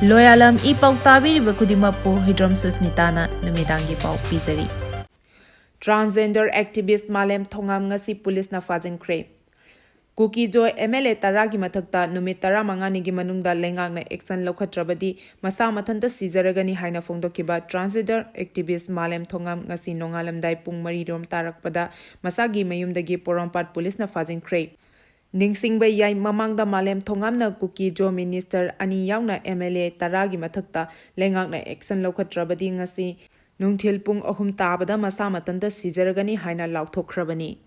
Loyalam E-PAO tabiriba khudimappu Hidrom Susmitana numidangi pau pizari. Transgender activist Malem Thongam Ngasi police na Fajinkhre. Kuki Joy MLA Taragi Mathanta numit Tara Manganigi Manungda Lengak na action Lokhatrabadi Masa Mathanta Sijagani haina Fongdokiba transgender activist Malem Thongam Ngasi Nongalamdai Pung Marirom Tarakpada Masagi Mayumdagi Porompat police na Fajinkhre. Ningsingba yai mamangda Malem Thongamna Kuki Jo Minister ani yauna MLA Taragi Mathanta Lengakna action Lokhatrabadi Ngasi Nungthil Pung Ahum Tabada Masa Mathanta Sijagani haina Lauthokhrabani.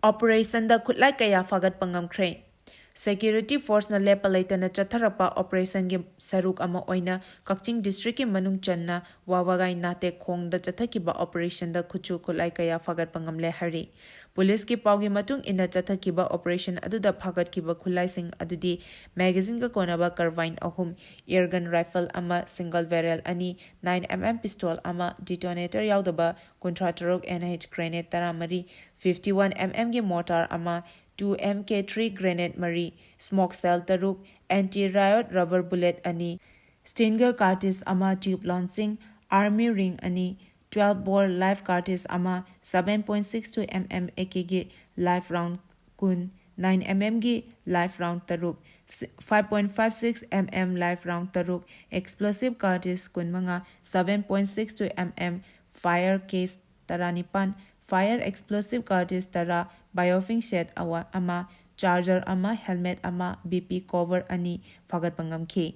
Operation da Kutlai Kaya Fagat Pangamkhre. Security Force na lepa laitana chatharapa operation gi saruk ama oina Kakching district ki manung channa wawagai nate khong da chathakiba operation da khuchu kulai kaya fagat pangamle hari police ki pawgi matung ina chathakiba operation aduda phagat kiba khulai sing adudi magazine ka konaba carbine ahum airgun rifle ama single barrel ani 9mm pistol ama detonator yaudaba contractor NH grenade taramari 51mm gi mortar ama 2 MK3 grenade Marie, smoke cell taruk, anti-riot rubber bullet ani, Stinger cartridge ama tube launching, army ring ani, 12 bore live cartridge ama 7.62 mm AKG live round kun, 9 mm gi live round taruk, 5.56 mm live round taruk, explosive cartridge kun mga 7.62 mm fire case taranipan, fire explosive cartridge tara biofing set ama charger ama helmet ama BP cover ani fagat pangamki.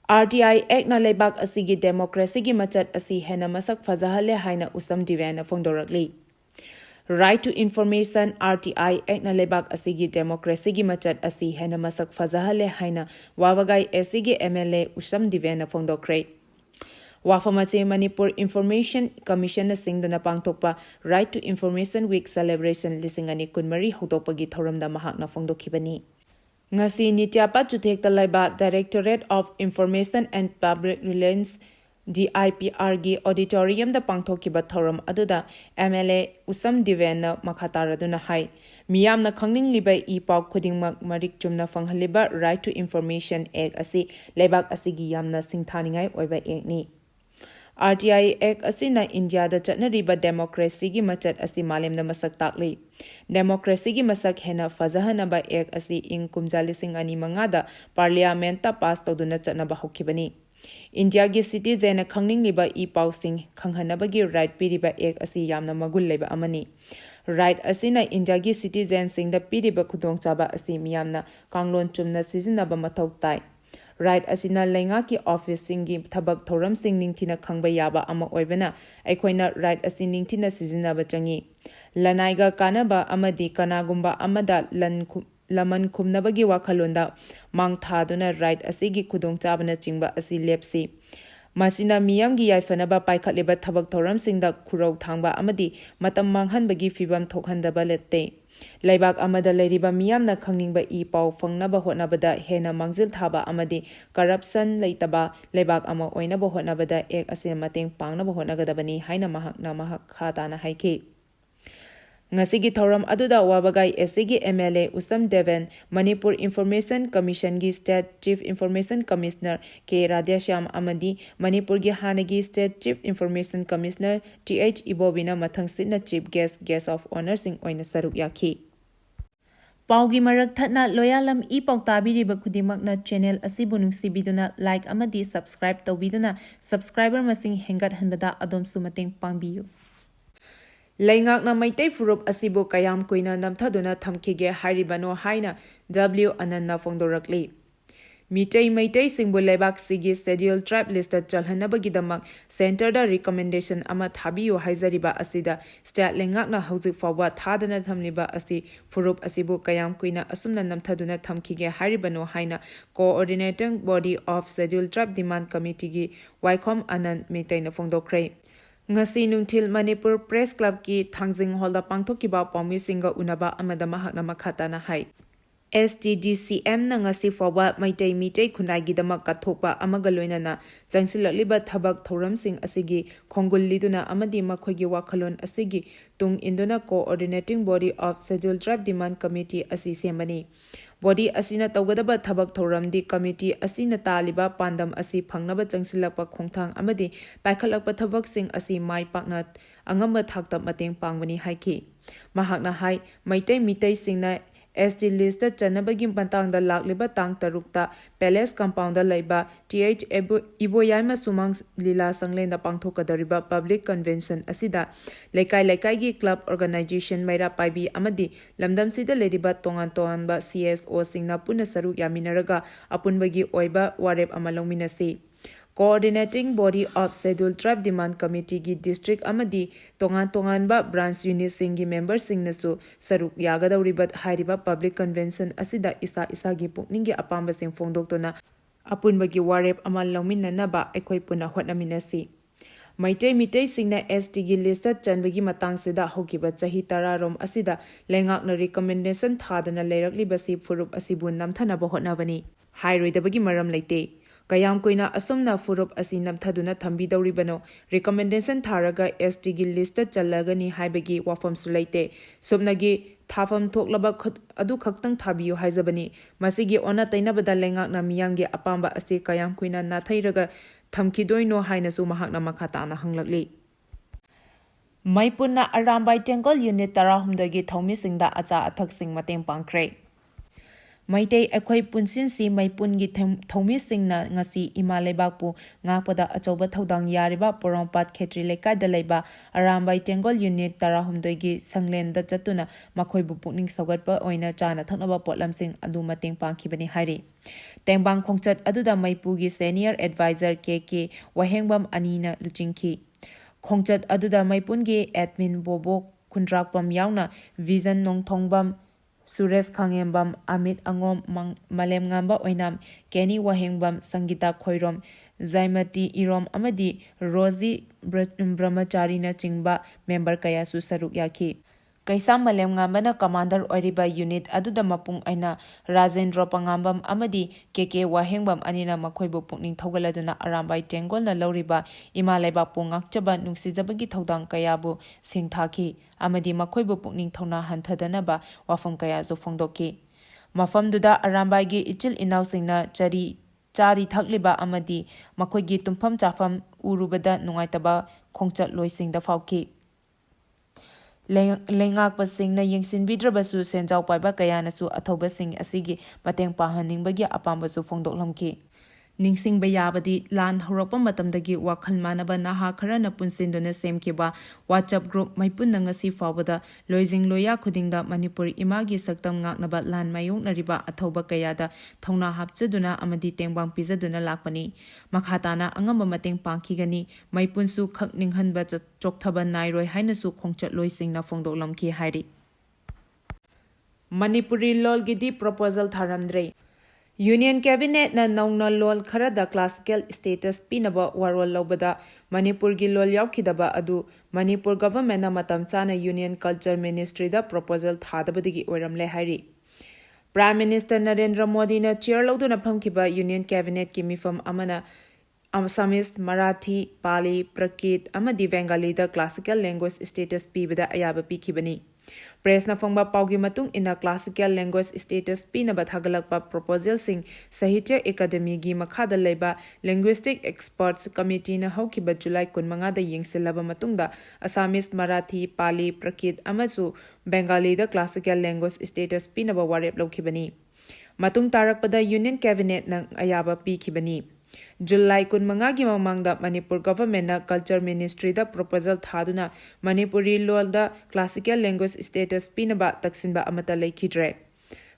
RTI Act na lebak asigi democracy gi machat asi hena masak fazahale haina usam divana fongdorakli. Right to information RTI Act na lebak asigi democracy gi machat asi hena masak fazahale haina wawagai asigi MLA usam divana fongdokre. Wafamache Manipur Information Commission na singduna pangtokpa Right to Information Week celebration lisingani kunmari hotopagi thoramda mahak na fongdokibani. Ngasi Nityapa Chuthekta Laiba Directorate of Information and Public Relations DIPR gi auditorium da pangthokiba thoram aduda MLA Usam Divena Makhataraduna hai miyamna khangningliba E-PAO khudingmak marik chumna fanghaliba Right to Information Act asi lebak asigi yamna singthaningai oiba act ni RTI Act asina India da chatnariba democracy gi machat asi malem da masak takli democracy gi masak hena fazahanaba Act asi ing kumjalising ani mangada parliament ta pass toduna chatnaba hokibani India gi citizen na khangningliba E-PAO sing khanghanaba gi right piriba Act asi yamna magul leba amani right asina India gi citizen sing da piriba khudongchaba asi miyamna kanglon chumna sizinaba mathau tai Right asina lenga ki office singi thabak thoram sing ningthina khangba yaba ama oibana aikoina right asi ningthina sizina ba changi lanaiga kanaba amadi kanagumba amada laman khumnabagi wakhalonda mangthaduna right asigi khudong chabana chingba asi lepsi Masina miyamgi yaifanaba paikhatleba thabak thoram singda khurau thangba amadi matam manghanbagi fibam thokhandaba lette Laibak amada leiriba miyamna khangningba E-PAO fangnaba hotnabada hena mangzil thaba amadi corruption leitaba laibak ama oinaba hotnabada ek ase mateng pangnaba hotnagadabani haina mahakna mahakhadana haiki Ngasigi thoram aduda wabagai SCG MLA Usam Devan Manipur Information Commission gi State Chief Information Commissioner K Radhesham amadi Manipur gi hanagi State Chief Information Commissioner TH Ibobina mathangsitna Chief Guest of Honor sing oina saruk yakhi Paugi marak thatna loyalam E-PAO tabiriba khudimakna channel asibu nungsibiduna like amadi subscribe tawbiduna subscriber masing hengat hanbada adom sumateng pangbiyu Laingakna Maitei Furup asibu kayam kuina namthaduna thamkige haribano haina W Ananna Fongdorakli. Mitei Maitai Singbu Lebak Sigi Scheduled Tribe List Chalhanabagidamak Center da Recommendation Ama Thabiyo Haizariba Asida Stat Lengakna Hauzik Forward Thadana Thamliba Asi Furup Asibu Kayam Kuina Asumna Namthaduna Thamkige Haribano Haina Coordinating Body of Scheduled Tribe Demand Committee Gi Waikom Anand Mitei na Phongdokre Ngasi Nungthil Manipur Press Club ki Thangjing Hall da Pangthokiba Paumi Singa Unaba Amada Mahakna Makhatana Hai STDCM na ngasi forward Maitai Mitei Khunaigidamak Kathokpa Amaga Loinana Changsilakliba Thabak Thouramsing Asigi Khongul Liduna Amadi Makhoigi Wakhalon Asigi Tung Induna Coordinating Body of Scheduled Tribe Demand Committee Asi Semani Body Asina Tawgadaba Thabak Thouramdi Committee Asina Taliba Pandam Asi Phangnaba Changsilakpa Khongthang Amadi Paikhalakpa Thabaksing Asi Mai Pakna Angamba Thakta Mateng Pangmani Haiki Mahakna Hai Maitai Mitei Singna ST list Chanabagi Pantang the Lakliba Tang Tarukta Palace Compound Laiba TH Iboyama Sumang Lila Sanglen the Pangthoka the Riba Public Convention Asida Lekai Gi Club Organization Maira Paibi Amadi Lamdam Sida Ladiba Tongan Tonganba CSO Singna Puna Saruk Yaminaraga Apunbagi Oiba Warep Amalominasi Coordinating Body of Scheduled Tribe Demand Committee gi District Amadi Tongan ba Branch Unit Singi Member Singnasu Saruk Yagadawribat Hairiba Public Convention Asida Isa gi Pukningi Apamba Sing Fongdoktona Apunbagi Warep Amal Lauminanaba Ekoi Puna Hotnaminasi Maitai Mitei Singna ST gi list chanbagi matang sida hokiba chahi tararom asida lengakna recommendation thadana leirakliba si furup asibun namthanaba hotnabani hairoidabagi maram leite Kayam Koina Asumna Furup Asi Namthaduna Thambi Dauribano Recommendation Tharaga ST gi list Chalagani Haibagi Wafam Sulaite Subnagi Thafam Thoklaba Adu Khaktang Thabiyo Haizabani Masigi Ona Tainabada Lengak na Miyanggi Apamba Asi Kayam Koina Nathairaga Thamkidoino Hainasu Mahakna Makhatana Hanglakli Maipuna Arambai Tengol Unit Tarahumdagi Thomi Singda Acha Athak Sing Mateng Pangkhre Maitai Ekhoi Punsinsi Maipungi Thomi Singna Ngasi Ima Lebakpu Ngakpada Achoba Thodang Yariba Porompat Khetri Lekai da Leiba Arambai Tengol Unit Tarahumdagi Sanglen da Chatuna Makhoibu Pukning Saugatpa Oina Chana Thaknaba Potlamsing Adu Mateng Pangkhibani Hairi Tengbang Khongchat Aduda Maipugi Senior Advisor KK Wahengbam Anina Luchingki Khongchat Aduda Maipungi Admin Bobo Kundrakpam Yauna Vision Nongthongbam Suresh Khangembam Amit Angom Malem Ngamba Oinam Kenny Wahengbam Sangita Khoirom Zaimati Irom Amadi Rosie Brahmachari na Chingba member kaya su saruk yaki Kaisam Malem Ngambana Commander Oiriba Unit Aduda Mapung Aina Rajendra Pangambam Amadi KK Wahengbam Anina Makhoibu Pukning Thogaladuna Arambai Tengol na Lauriba Ima Laiba Pungakchaba Nuksijabagi Thodang Kayabu Singthaki Amadi Makhoibu Pukning Thona Hantadanaba Wafam Kaya Zu Phongdoki Mafam Duda Arambai gi Ichil Inau Singna Chari Thakliba Amadi Makhoigi Tumpham Chafam Urubada Nungaitaba Khongchat Loisingda Fauki Lengakpa Singna Yingsinbidrabasu Senjau Paiba Kayanasu Athoba Sing Asigi Mateng Pahaningbagi Apambasu Phongdoklamki Ningsing Bayabadi Lan Horoppa Matamdagi Wakhal Manaba Naha Kharana Punsinduna Semkiba WhatsApp group Maipun Ngasi Fawada Loising Loya Khudingda Manipur Imagi Saktam Ngaknaba Lan Mayung Nariba Athoba Kayada Thongna Hapchaduna Amadi Tengbang Pizaduna Lakpani Makhatana Angamba Mateng Pangkigani Maipunsu Khak Ninghanba Chokthaba Nairoi Hainasu Khongchat Loising na Phongdoklamki Hairi Manipuri Lol Gidi Proposal Tharamdre Union Cabinet na Nauna Lol Kharada Classical Status Pinaba Warol Lobada Manipur gi Lol Yaukidaba Adu Manipur Government na Matam Chana Union Culture Ministry da Proposal Thadabadigi Oiramle Hairi Prime Minister Narendra Modi na chair loduna phamkiba Union Cabinet ki mifam amana Assamese, Marathi, Pali, Prakrit amadi Bengali da Classical Language Status pibada ayaba pikibani Press na fongba paugi matung ina Classical Language Status pinaba thagalakpa proposal sing Sahitya Academy gi makhada leiba Linguistic Experts Committee na haukiba July 15 da yingsilaba matungda Assamese, Marathi, Pali, Prakrit amasu Bengali da Classical Language Status pinaba warep laukibani Matung tarakpada Union Cabinet na ayaba pikibani July 15 gi mamangda Manipur Government na Culture Ministry da proposal thaduna Manipuri lol da Classical Language Status pinaba taksinba amata lekhidre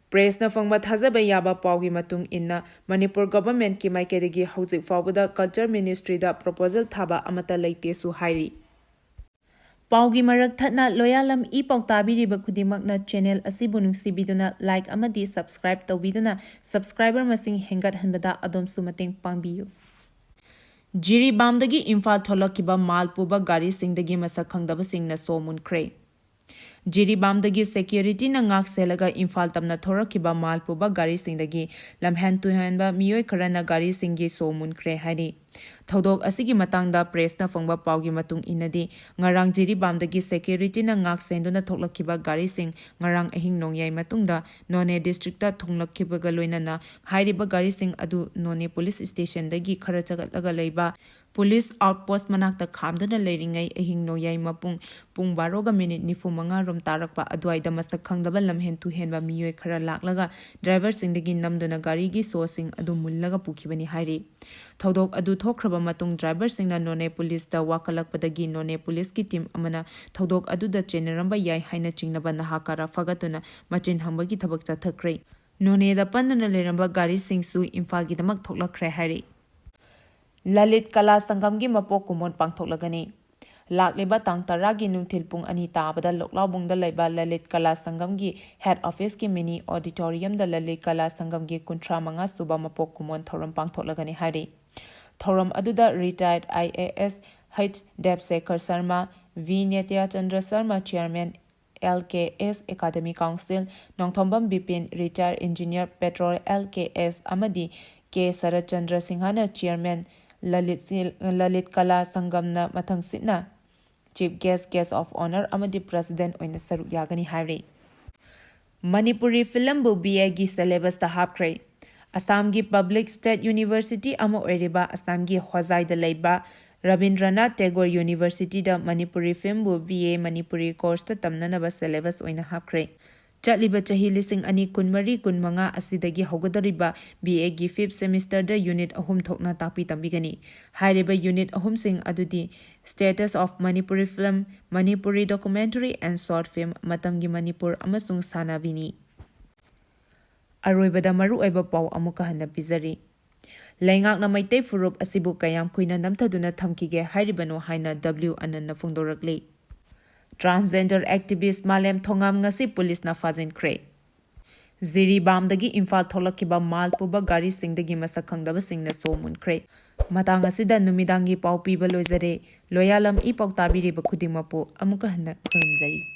Press fangba thajaba yaba paugi matung inna Manipur government ki maikadagi hauzik fawbada Culture Ministry da proposal thaba amata leite su hairi. Paugi marak thatna loyalam E-PAO tabiriba khudimagna channel asibu nungsibiduna like amadi subscribe tawbiduna subscriber masing hengat hanbada adom su mateng pangbiyu. Jiribamdagi Imphal tholakiba malpuba gari singdagi masak khangdaba singna somunkhre. Jiribamdagi security na ngak selaga Imphal tamna thorakiba malpuba gari singdagi lamhan tuhanba miyoi karana gari singi somunkhre hari. Thodok asigi matangda press na fangba paugi matung inadi ngarang Jiribamdagi security na ngak senduna thoklakiba gari sing ngarang ahing nongyai matungda None district ta thonglakiba galoinana hairiba gari sing adu None police station dagi khara chagatlaga leiba police outpost manakta khamdana leiringai ahing noyai mapung pung 12 minute nifumanga rom tarakpa adwaida masak khangdaba lamhen tu henba miyoi khara laklaga driver singdagi namduna gari gi so sing adu mullaga pukhibani hairi thodok adu thokraba matung driver singna None police ta wakalakpadagi None police ki team amana thodok adu da cheneramba yai haina chingnaba nahakara fagatuna machin hambagi thabak chathakre None da pandana leramba gari singsu Imphal gi damak thoklakre hairi Lalit Kala Sangam gi mapok kumon pangthoklagani. Lakliba tang taragi nungthil pung ani tabada loklaubung da laiba Lalit Kala Sangam gi head office ki mini auditorium da Lalit Kala Sangam gi kuntra manga suba mapok kumon thoram pangthoklagani hari. Thoram aduda retired IAS H. Debsekhar Sharma, V. Nitya Chandra Sharma chairman LKS Academy Council, Nongthombam Bipin retired engineer petrol LKS amadi K. Sarat Chandra Singhana chairman Lalit Kala Sangamna Mathang Sitna Chief Guest of Honor amadi President oina saruk yagani hari. Manipuri film bu BA gi syllabus ta hapkhre. Assam gi Public State University amo oiriba Assam gi Hozai da leiba Rabindranath Tagore University da Manipuri film bu BA Manipuri course ta tamnanaba syllabus oina hapkhre. Chatliba chahi lising ani kunmari kunmanga asidagi hogadariba BA gi 5th semester da unit ahum thokna tapi tambigani. Hairiba unit ahum sing adudi status of Manipuri film, Manipuri documentary and short film, matamgi Manipur amasung sanavini. Aroibada maru aiba pau amuka hana pizari. Laingak na maitay furup asibu kayam kuina namtaduna thamkige hairibano haina W anana fungdorakli. Transgender activist Malem Thongam Ngasi police na Fajinkhre. Jiribamdagi Imphal tholakiba malpuba gari singdagi masak khangdaba singna somunkhre. Matang asida numidangi pau piba loizare loyalam E-PAO tabiriba khudingmapu amuka hana khurumjari.